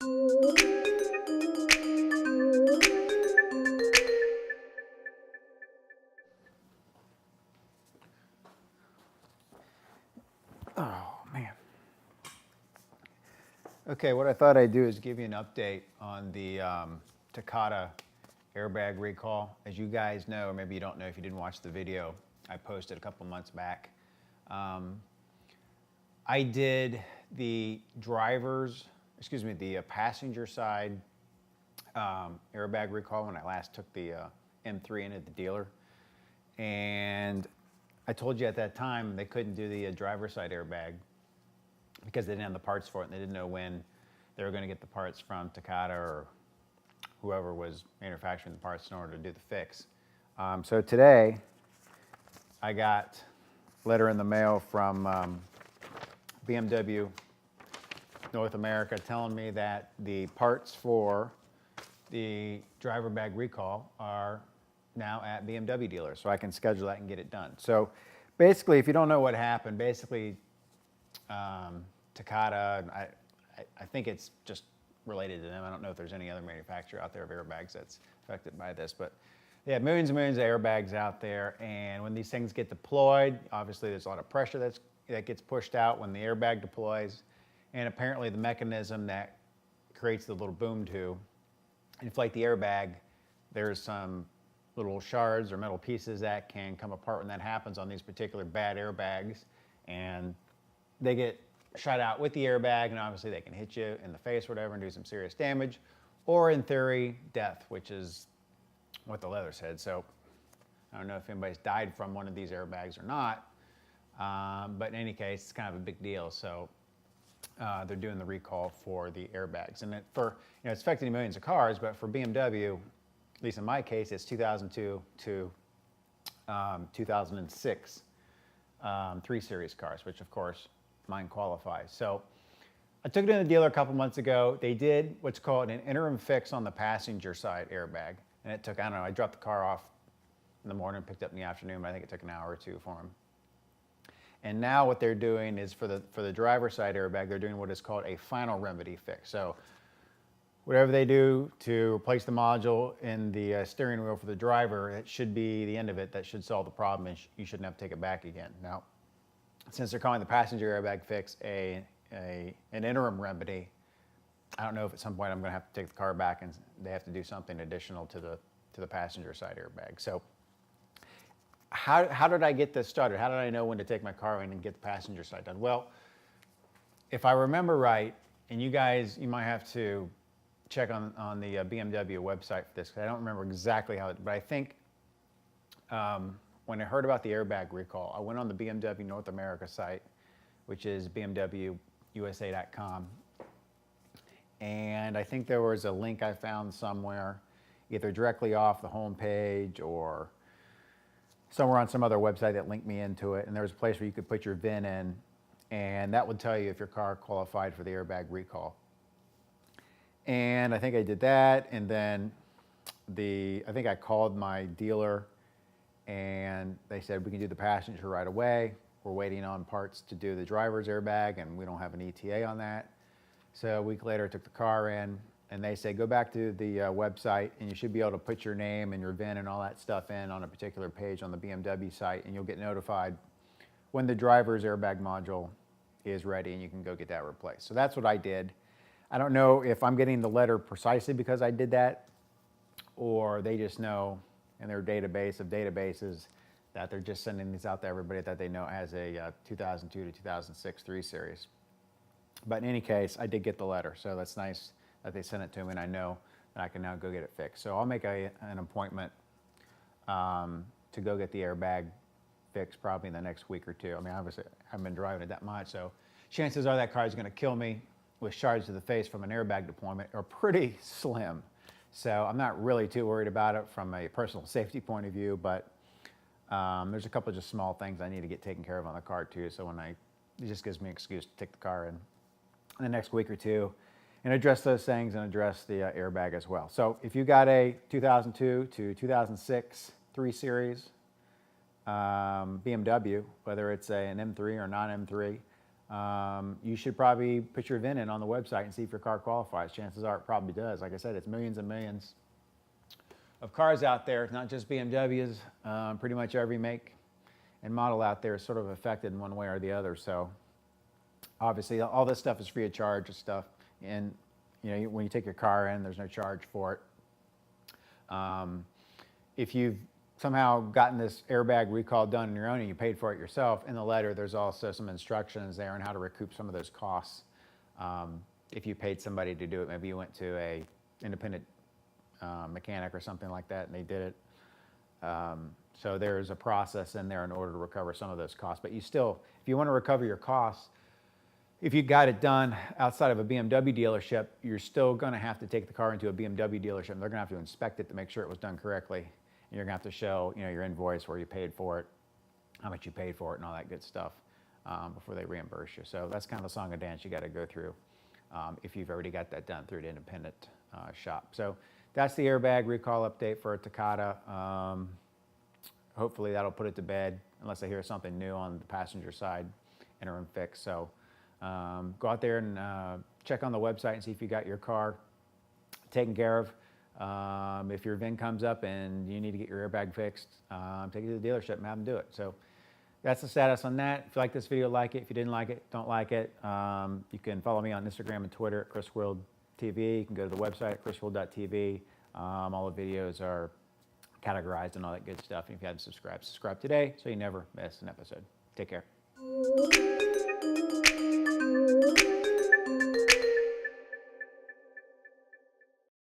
Oh, man. Okay, what I thought I'd do is give you an update on the Takata airbag recall. As you guys know, or maybe you don't know if you didn't watch the video I posted a couple months back, I did the passenger side airbag recall when I last took the M3 in at the dealer. And I told you at that time they couldn't do the driver's side airbag because they didn't have the parts for it, and they didn't know when they were going to get the parts from Takata or whoever was manufacturing the parts in order to do the fix. So today, I got a letter in the mail from BMW North America telling me that the parts for the driver bag recall are now at BMW Dealer, so I can schedule that and get it done. So basically, if you don't know what happened, basically Takata, I think it's just related to them. I don't know if there's any other manufacturer out there of airbags that's affected by this, but they have millions and millions of airbags out there, and when these things get deployed, obviously there's a lot of pressure that gets pushed out when the airbag deploys, and apparently the mechanism that creates the little boom to inflate the airbag, there's some little shards or metal pieces that can come apart when that happens on these particular bad airbags, and they get shot out with the airbag, and obviously they can hit you in the face or whatever and do some serious damage, or in theory, death, which is what the letter said. So I don't know if anybody's died from one of these airbags or not, but in any case, it's kind of a big deal. So they're doing the recall for the airbags, and it's affecting millions of cars, but for BMW, at least in my case, it's 2002 to 2006 3 Series cars, which of course mine qualifies. So I took it in the dealer a couple months ago. They did what's called an interim fix on the passenger side airbag, and it took, I don't know, I dropped the car off in the morning, picked up in the afternoon, but I think it took an hour or two for them. And now what they're doing is for the driver's side airbag, they're doing what is called a final remedy fix. So whatever they do to replace the module in the steering wheel for the driver, it should be the end of it. That should solve the problem, and you shouldn't have to take it back again. Now, since they're calling the passenger airbag fix an interim remedy, I don't know if at some point I'm going to have to take the car back and they have to do something additional to the passenger side airbag. So how did I get this started? How did I know when to take my car in and get the passenger side done? Well, if I remember right, and you guys, you might have to check on the BMW website for this, because I don't remember exactly how it, but I think when I heard about the airbag recall, I went on the BMW North America site, which is BMWUSA.com, and I think there was a link I found somewhere, either directly off the home page or somewhere on some other website that linked me into it, and there was a place where you could put your VIN in, and that would tell you if your car qualified for the airbag recall. And I think I did that, and then I think I called my dealer, and they said we can do the passenger right away. We're waiting on parts to do the driver's airbag, and we don't have an ETA on that. So a week later, I took the car in, and they said go back to the website, and you should be able to put your name and your VIN and all that stuff in on a particular page on the BMW site, and you'll get notified when the driver's airbag module is ready, and you can go get that replaced. So that's what I did. I don't know if I'm getting the letter precisely because I did that, or they just know in their database of databases that they're just sending these out to everybody that they know has a 2002 to 2006 3 Series. But in any case, I did get the letter, so that's nice that they sent it to me, and I know that I can now go get it fixed. So I'll make an appointment to go get the airbag fixed probably in the next week or two. I mean, obviously, I haven't been driving it that much, so chances are that car is going to kill me with shards to the face from an airbag deployment are pretty slim. So I'm not really too worried about it from a personal safety point of view, but there's a couple of just small things I need to get taken care of on the car too. So it just gives me an excuse to take the car in the next week or two and address those things and address the airbag as well. So if you got a 2002 to 2006 3 Series BMW, whether it's an M3 or non-M3, you should probably put your VIN in on the website and see if your car qualifies. Chances are it probably does. Like I said, it's millions and millions of cars out there, not just BMWs. Pretty much every make and model out there is sort of affected in one way or the other. So obviously all this stuff is free of charge and stuff. And when you take your car in, there's no charge for it. If you've somehow gotten this airbag recall done on your own and you paid for it yourself, in the letter there's also some instructions there on how to recoup some of those costs. If you paid somebody to do it, maybe you went to a independent mechanic or something like that and they did it. So there's a process in there in order to recover some of those costs. But you still, if you want to recover your costs, if you got it done outside of a BMW dealership, you're still going to have to take the car into a BMW dealership. They're going to have to inspect it to make sure it was done correctly. And you're going to have to show, your invoice where you paid for it, how much you paid for it, and all that good stuff before they reimburse you. So that's kind of a song and dance you got to go through if you've already got that done through an independent shop. So that's the airbag recall update for a Takata. Hopefully that'll put it to bed, unless I hear something new on the passenger side, interim fix. So go out there and check on the website and see if you got your car taken care of. If your VIN comes up and you need to get your airbag fixed, take it to the dealership and have them do it. So that's the status on that. If you like this video, like it. If you didn't like it, don't like it. You can follow me on Instagram and Twitter at ChrisWorldTV. You can go to the website at chrisworld.tv. All the videos are categorized and all that good stuff. And if you haven't subscribed, subscribe today so you never miss an episode. Take care.